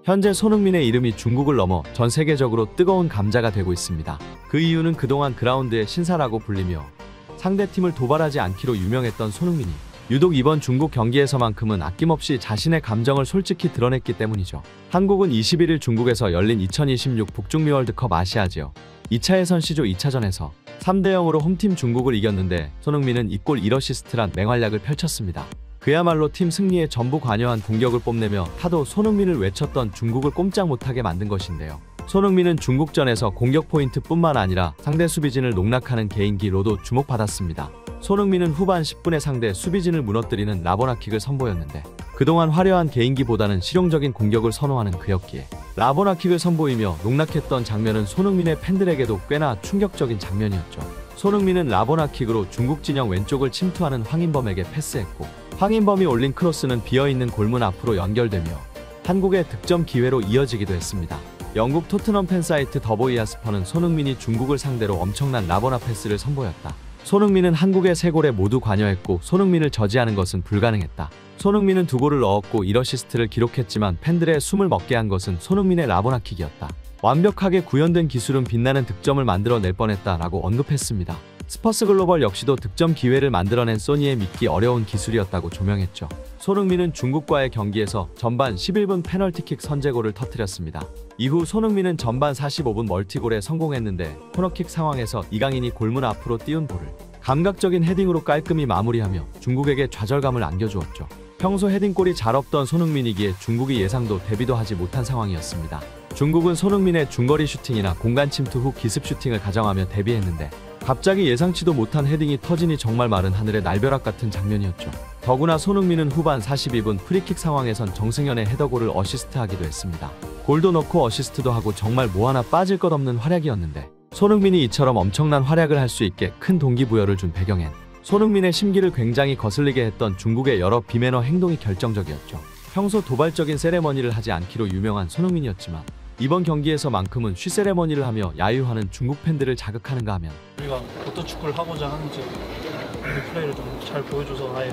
현재 손흥민의 이름이 중국을 넘어 전 세계적으로 뜨거운 감자가 되고 있습니다. 그 이유는 그동안 그라운드의 신사라고 불리며 상대팀을 도발하지 않기로 유명했던 손흥민이 유독 이번 중국 경기에서만큼은 아낌없이 자신의 감정을 솔직히 드러냈기 때문이죠. 한국은 21일 중국에서 열린 2026 북중미 월드컵 아시아 지역 2차 예선 C조 2차전에서 3대0으로 홈팀 중국을 이겼는데 손흥민은 2골 1어시스트란 맹활약을 펼쳤습니다. 그야말로 팀 승리에 전부 관여한 공격을 뽐내며 타도 손흥민을 외쳤던 중국을 꼼짝 못하게 만든 것인데요. 손흥민은 중국전에서 공격 포인트뿐만 아니라 상대 수비진을 농락하는 개인기로도 주목받았습니다. 손흥민은 후반 10분에 상대 수비진을 무너뜨리는 라보나킥을 선보였는데 그동안 화려한 개인기보다는 실용적인 공격을 선호하는 그였기에 라보나킥을 선보이며 농락했던 장면은 손흥민의 팬들에게도 꽤나 충격적인 장면이었죠. 손흥민은 라보나킥으로 중국 진영 왼쪽을 침투하는 황인범에게 패스했고 황인범이 올린 크로스는 비어있는 골문 앞으로 연결되며 한국의 득점 기회로 이어지기도 했습니다. 영국 토트넘 팬사이트 더보이아스퍼는 손흥민이 중국을 상대로 엄청난 라보나 패스를 선보였다. 손흥민은 한국의 3골에 모두 관여했고 손흥민을 저지하는 것은 불가능했다. 손흥민은 2골을 넣었고 1어시스트를 기록했지만 팬들의 숨을 먹게 한 것은 손흥민의 라보나킥이었다. 완벽하게 구현된 기술은 빛나는 득점을 만들어낼 뻔했다라고 언급했습니다. 스퍼스 글로벌 역시도 득점 기회를 만들어낸 소니의 믿기 어려운 기술이었다고 조명했죠. 손흥민은 중국과의 경기에서 전반 11분 페널티킥 선제골을 터뜨렸습니다. 이후 손흥민은 전반 45분 멀티골에 성공했는데 코너킥 상황에서 이강인이 골문 앞으로 띄운 볼을 감각적인 헤딩으로 깔끔히 마무리하며 중국에게 좌절감을 안겨주었죠. 평소 헤딩골이 잘 없던 손흥민이기에 중국이 예상도 대비도 하지 못한 상황이었습니다. 중국은 손흥민의 중거리 슈팅이나 공간 침투 후 기습 슈팅을 가정하며 대비했는데 갑자기 예상치도 못한 헤딩이 터지니 정말 마른 하늘의 날벼락 같은 장면이었죠. 더구나 손흥민은 후반 42분 프리킥 상황에선 정승현의 헤더골을 어시스트하기도 했습니다. 골도 넣고 어시스트도 하고 정말 뭐 하나 빠질 것 없는 활약이었는데 손흥민이 이처럼 엄청난 활약을 할 수 있게 큰 동기부여를 준 배경엔 손흥민의 심기를 굉장히 거슬리게 했던 중국의 여러 비매너 행동이 결정적이었죠. 평소 도발적인 세레머니를 하지 않기로 유명한 손흥민이었지만 이번 경기에서만큼은 쉬세레머니를 하며 야유하는 중국 팬들을 자극하는가 하면 우리가 어떤 축구를 하고자 하는지 우리 플레이를 좀 잘 보여줘서 아예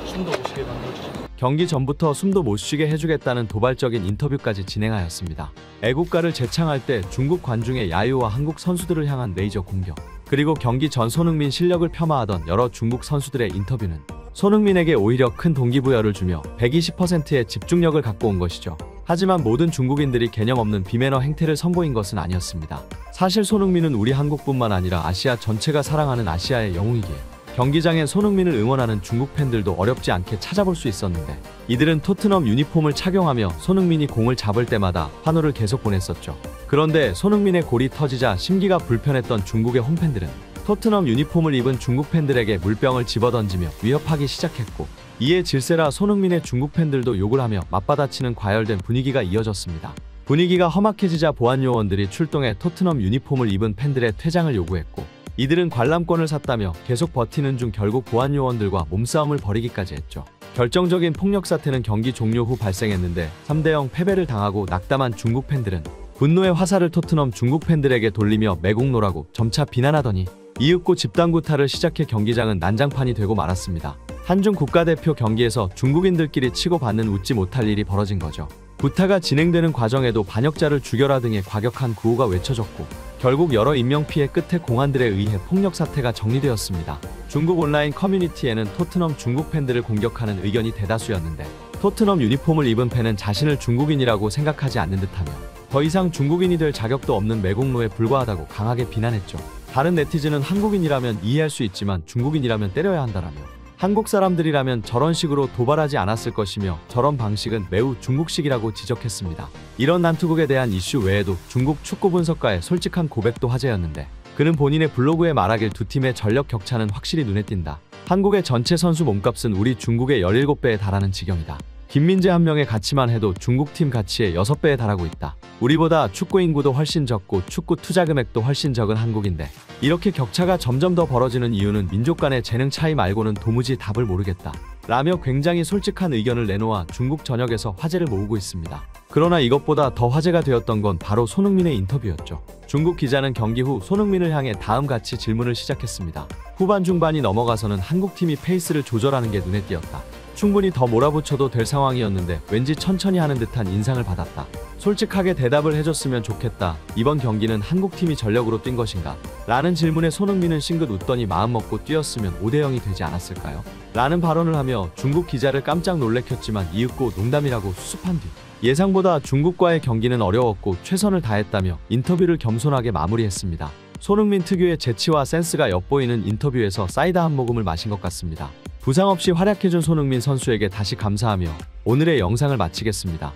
숨도 못 쉬게 만들어주죠. 경기 전부터 숨도 못 쉬게 해주겠다는 도발적인 인터뷰까지 진행하였습니다. 애국가를 재창할 때 중국 관중의 야유와 한국 선수들을 향한 레이저 공격, 그리고 경기 전 손흥민 실력을 폄하하던 여러 중국 선수들의 인터뷰는 손흥민에게 오히려 큰 동기부여를 주며 120%의 집중력을 갖고 온 것이죠. 하지만 모든 중국인들이 개념 없는 비매너 행태를 선보인 것은 아니었습니다. 사실 손흥민은 우리 한국뿐만 아니라 아시아 전체가 사랑하는 아시아의 영웅이기에 경기장에 손흥민을 응원하는 중국 팬들도 어렵지 않게 찾아볼 수 있었는데 이들은 토트넘 유니폼을 착용하며 손흥민이 공을 잡을 때마다 환호를 계속 보냈었죠. 그런데 손흥민의 골이 터지자 심기가 불편했던 중국의 홈팬들은 토트넘 유니폼을 입은 중국 팬들에게 물병을 집어던지며 위협하기 시작했고 이에 질세라 손흥민의 중국 팬들도 욕을 하며 맞받아치는 과열된 분위기가 이어졌습니다. 분위기가 험악해지자 보안 요원들이 출동해 토트넘 유니폼을 입은 팬들의 퇴장을 요구했고 이들은 관람권을 샀다며 계속 버티는 중 결국 보안 요원들과 몸싸움을 벌이기까지 했죠. 결정적인 폭력 사태는 경기 종료 후 발생했는데 3대0 패배를 당하고 낙담한 중국 팬들은 분노의 화살을 토트넘 중국 팬들에게 돌리며 매국노라고 점차 비난하더니 이윽고 집단 구타를 시작해 경기장은 난장판이 되고 말았습니다. 한중 국가대표 경기에서 중국인들끼리 치고받는 웃지 못할 일이 벌어진 거죠. 구타가 진행되는 과정에도 반역자를 죽여라 등의 과격한 구호가 외쳐졌고 결국 여러 인명피해 끝에 공안들에 의해 폭력 사태가 정리되었습니다. 중국 온라인 커뮤니티에는 토트넘 중국 팬들을 공격하는 의견이 대다수였는데 토트넘 유니폼을 입은 팬은 자신을 중국인이라고 생각하지 않는 듯하며 더 이상 중국인이 될 자격도 없는 매국노에 불과하다고 강하게 비난했죠. 다른 네티즌은 한국인이라면 이해할 수 있지만 중국인이라면 때려야 한다라며 한국 사람들이라면 저런 식으로 도발하지 않았을 것이며 저런 방식은 매우 중국식이라고 지적했습니다. 이런 난투극에 대한 이슈 외에도 중국 축구 분석가의 솔직한 고백도 화제였는데 그는 본인의 블로그에 말하길 두 팀의 전력 격차는 확실히 눈에 띈다. 한국의 전체 선수 몸값은 우리 중국의 17배에 달하는 지경이다. 김민재 한 명의 가치만 해도 중국팀 가치의 6배에 달하고 있다. 우리보다 축구 인구도 훨씬 적고 축구 투자 금액도 훨씬 적은 한국인데 이렇게 격차가 점점 더 벌어지는 이유는 민족 간의 재능 차이 말고는 도무지 답을 모르겠다. 라며 굉장히 솔직한 의견을 내놓아 중국 전역에서 화제를 모으고 있습니다. 그러나 이것보다 더 화제가 되었던 건 바로 손흥민의 인터뷰였죠. 중국 기자는 경기 후 손흥민을 향해 다음같이 질문을 시작했습니다. 후반 중반이 넘어가서는 한국팀이 페이스를 조절하는 게 눈에 띄었다. 충분히 더 몰아붙여도 될 상황이었는데 왠지 천천히 하는 듯한 인상을 받았다. 솔직하게 대답을 해줬으면 좋겠다. 이번 경기는 한국팀이 전력으로 뛴 것인가? 라는 질문에 손흥민은 싱긋 웃더니 마음먹고 뛰었으면 5대0이 되지 않았을까요? 라는 발언을 하며 중국 기자를 깜짝 놀래켰지만 이윽고 농담이라고 수습한 뒤 예상보다 중국과의 경기는 어려웠고 최선을 다했다며 인터뷰를 겸손하게 마무리했습니다. 손흥민 특유의 재치와 센스가 엿보이는 인터뷰에서 사이다 한 모금을 마신 것 같습니다. 부상 없이 활약해준 손흥민 선수에게 다시 감사하며 오늘의 영상을 마치겠습니다.